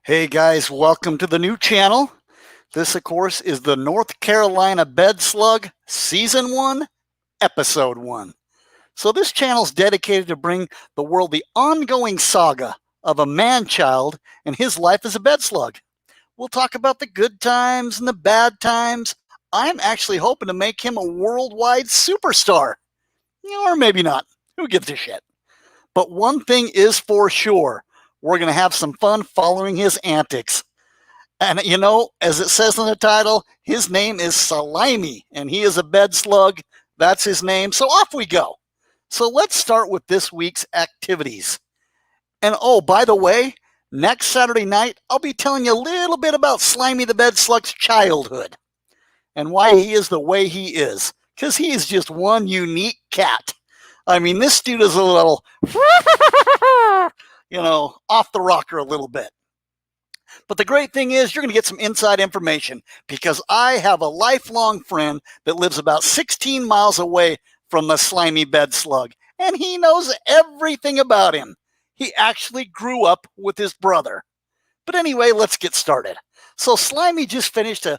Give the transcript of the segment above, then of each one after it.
Hey guys, welcome to the new channel. This, of course, is the North Carolina Bed Slug Season 1, Episode 1. So this channel is dedicated to bring the world the ongoing saga of a man-child and his life as a bed slug. We'll talk about the good times and the bad times. I'm actually hoping to make him a worldwide superstar. Or maybe not. Who gives a shit? But one thing is for sure. We're going to have some fun following his antics. And as it says in the title, his name is Slimy, and he is a bed slug. That's his name. So off we go. So let's start with this week's activities. And oh, by the way, next Saturday night, I'll be telling you a little bit about Slimy the Bed Slug's childhood and why he is the way he is. Because he is just one unique cat. I mean, this dude is a little, off the rocker a little bit. But the great thing is you're going to get some inside information because I have a lifelong friend that lives about 16 miles away from the Slimy Bed Slug, and he knows everything about him. He actually grew up with his brother. But anyway, let's get started. So Slimy just finished a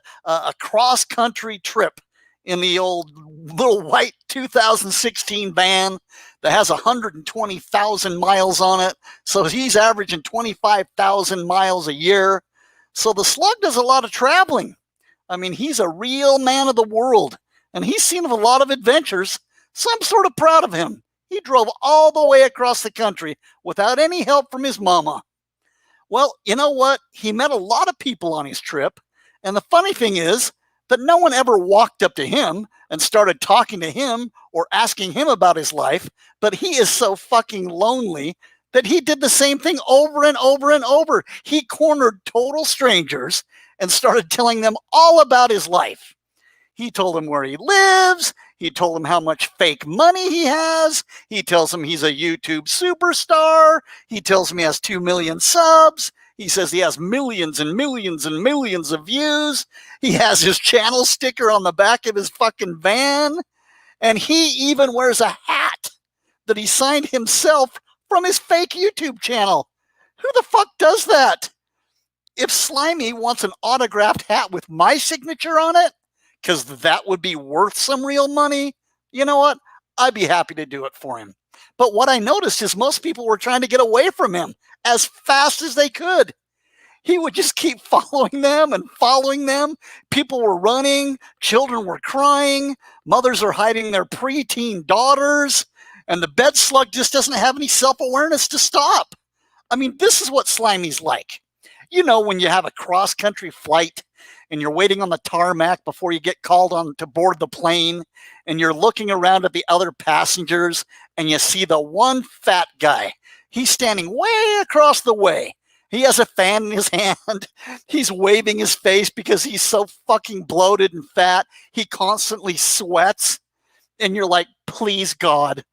cross-country trip in the old little white 2016 van that has 120,000 miles on it. So he's averaging 25,000 miles a year. So the slug does a lot of traveling. I mean, he's a real man of the world, and he's seen a lot of adventures. So I'm sort of proud of him. He drove all the way across the country without any help from his mama. Well, you know what? He met a lot of people on his trip. And the funny thing is that no one ever walked up to him and started talking to him or asking him about his life. But he is so fucking lonely that he did the same thing over and over and over. He cornered total strangers and started telling them all about his life. He told them where he lives. He told them how much fake money he has. He tells them he's a YouTube superstar. He tells them he has 2 million subs. He says he has millions and millions and millions of views. He has his channel sticker on the back of his fucking van. And he even wears a hat that he signed himself from his fake YouTube channel. Who the fuck does that? If Slimy wants an autographed hat with my signature on it, because that would be worth some real money, you know what? I'd be happy to do it for him. But what I noticed is most people were trying to get away from him as fast as they could. He would just keep following them and following them. People were running, children were crying, mothers are hiding their preteen daughters, and the bed slug just doesn't have any self-awareness to stop. I mean, this is what Slimy's like. You know, when you have a cross-country flight and you're waiting on the tarmac before you get called on to board the plane, and you're looking around at the other passengers, and you see the one fat guy. He's standing way across the way. He has a fan in his hand. He's waving his face because he's so fucking bloated and fat. He constantly sweats. And you're like, please, God,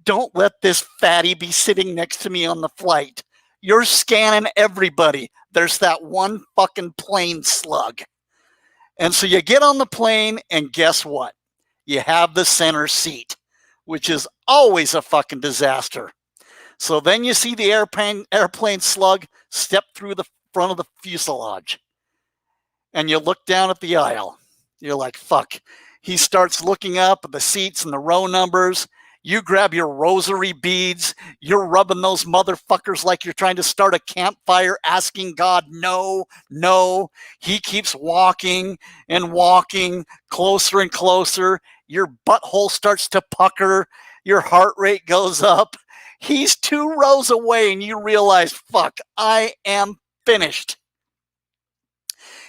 don't let this fatty be sitting next to me on the flight. You're scanning everybody. There's that one fucking plane slug. And so you get on the plane, and guess what? You have the center seat, which is always a fucking disaster. So then you see the airplane slug step through the front of the fuselage. And you look down at the aisle. You're like, fuck. He starts looking up at the seats and the row numbers. You grab your rosary beads. You're rubbing those motherfuckers like you're trying to start a campfire, asking God, no, no. He keeps walking and walking closer and closer. Your butthole starts to pucker. Your heart rate goes up. He's 2 rows away, and you realize, fuck, I am finished.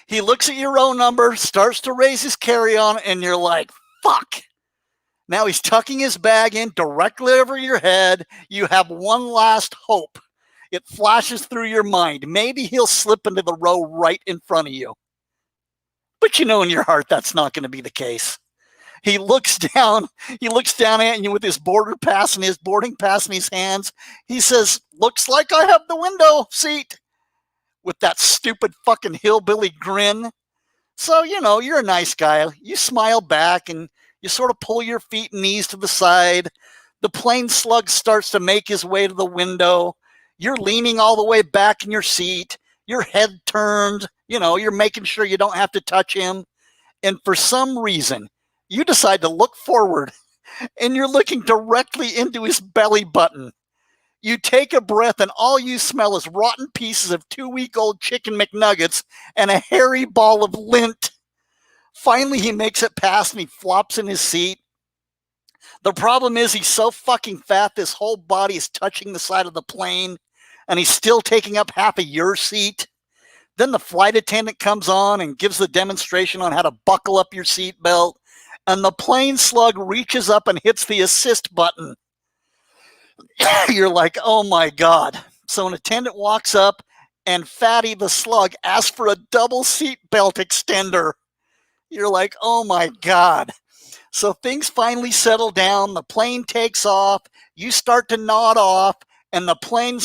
He looks at your row number, starts to raise his carry-on, and you're like, fuck. Now he's tucking his bag in directly over your head. You have one last hope. It flashes through your mind. Maybe he'll slip into the row right in front of you. But you know in your heart that's not going to be the case. He looks down at you with his boarding pass in his hands. He says, looks like I have the window seat, with that stupid fucking hillbilly grin. So, you're a nice guy. You smile back and you sort of pull your feet and knees to the side. The plane slug starts to make his way to the window. You're leaning all the way back in your seat. your head turned, you're making sure you don't have to touch him. And for some reason, you decide to look forward and you're looking directly into his belly button. You take a breath and all you smell is rotten pieces of 2-week-old chicken McNuggets and a hairy ball of lint. Finally, he makes it past and he flops in his seat. The problem is he's so fucking fat, this whole body is touching the side of the plane, and he's still taking up half of your seat. Then the flight attendant comes on and gives the demonstration on how to buckle up your seatbelt, and the plane slug reaches up and hits the assist button. You're like, oh my God. So an attendant walks up, and Fatty the slug asks for a double seatbelt extender. You're like, oh my God. So things finally settle down. The plane takes off. You start to nod off, and the plane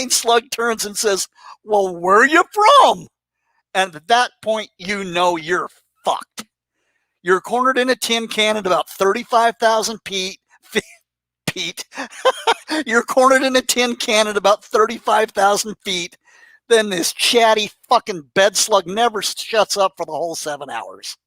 slug turns and says, well, where are you from? And at that point, you're fucked. You're cornered in a tin can at about 35,000 feet. You're cornered in a tin can at about 35,000 feet. Then this chatty fucking bed slug never shuts up for the whole 7 hours.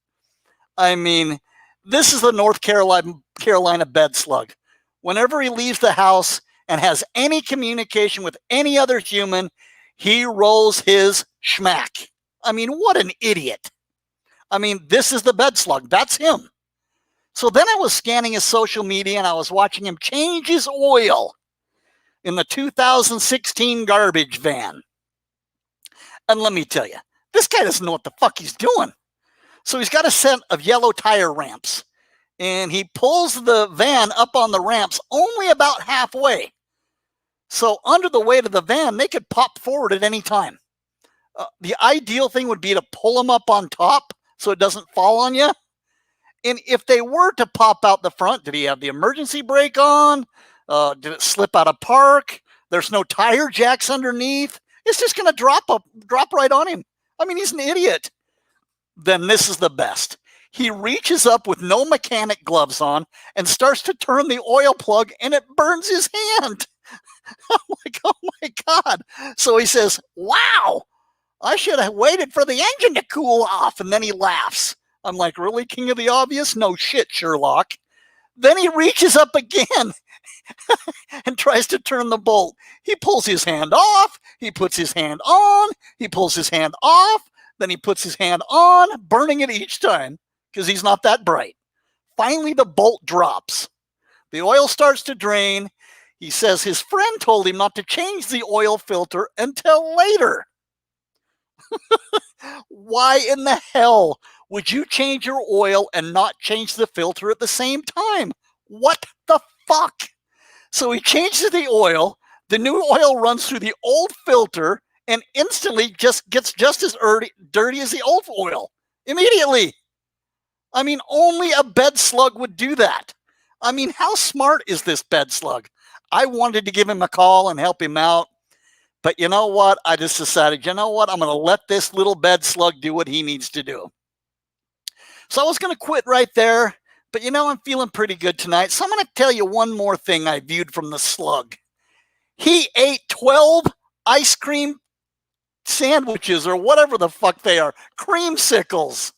I mean, this is the North Carolina bed slug. Whenever he leaves the house and has any communication with any other human, he rolls his schmack. I mean, what an idiot. I mean, this is the bed slug. That's him. So then I was scanning his social media and I was watching him change his oil in the 2016 garbage van. And let me tell you, this guy doesn't know what the fuck he's doing. So he's got a set of yellow tire ramps, and he pulls the van up on the ramps only about halfway. So under the weight of the van, they could pop forward at any time. The ideal thing would be to pull them up on top so it doesn't fall on you. And if they were to pop out the front, did he have the emergency brake on? Did it slip out of park? There's no tire jacks underneath. It's just going to drop right on him. I mean, he's an idiot. Then this is the best. He reaches up with no mechanic gloves on and starts to turn the oil plug, and it burns his hand. I'm like, oh my God. So he says, wow, I should have waited for the engine to cool off. And then he laughs. I'm like, really, king of the obvious? No shit, Sherlock. Then he reaches up again and tries to turn the bolt. He pulls his hand off. He puts his hand on. He pulls his hand off. Then he puts his hand on, burning it each time because he's not that bright. Finally, the bolt drops. The oil starts to drain. He says his friend told him not to change the oil filter until later. Why in the hell would you change your oil and not change the filter at the same time? What the fuck? So he changes the oil. The new oil runs through the old filter and instantly just gets just as dirty as the old oil. Immediately. I mean, only a bed slug would do that. I mean, how smart is this bed slug? I wanted to give him a call and help him out. But you know what? I just decided, you know what? I'm going to let this little bed slug do what he needs to do. So I was going to quit right there. But I'm feeling pretty good tonight. So I'm going to tell you one more thing I viewed from the slug. He ate 12 ice cream sandwiches or whatever the fuck they are, creamsicles,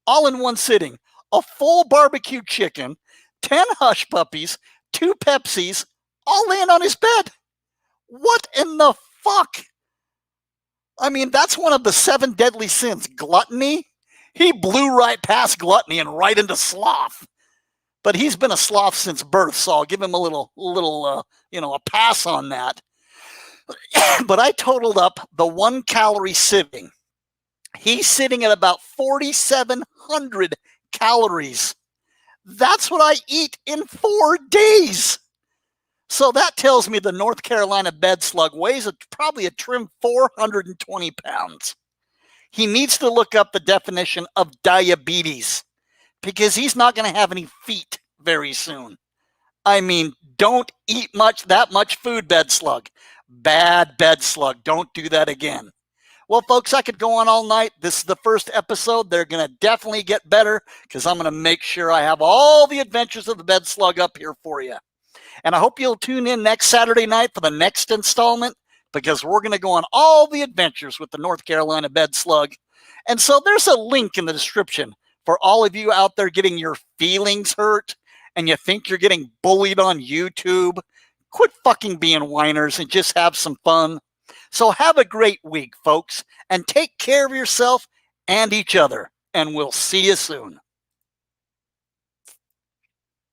all in one sitting. A full barbecue chicken, 10 hush puppies, 2 Pepsis, all laying on his bed. What in the fuck? I mean, that's one of the 7 deadly sins. Gluttony. He blew right past gluttony and right into sloth. But he's been a sloth since birth, so I'll give him a little, a pass on that. But I totaled up the 1-calorie sitting. He's sitting at about 4,700 calories. That's what I eat in 4 days. So that tells me the North Carolina bed slug weighs probably a trim 420 pounds. He needs to look up the definition of diabetes because he's not going to have any feet very soon. I mean, don't eat that much food, bed slug. Bad bed slug. Don't do that again. Well, folks, I could go on all night. This is the first episode. They're going to definitely get better because I'm going to make sure I have all the adventures of the bed slug up here for you. And I hope you'll tune in next Saturday night for the next installment because we're going to go on all the adventures with the North Carolina Bed Slug. And so there's a link in the description for all of you out there getting your feelings hurt and you think you're getting bullied on YouTube. Quit fucking being whiners and just have some fun. So have a great week, folks, and take care of yourself and each other, and we'll see you soon.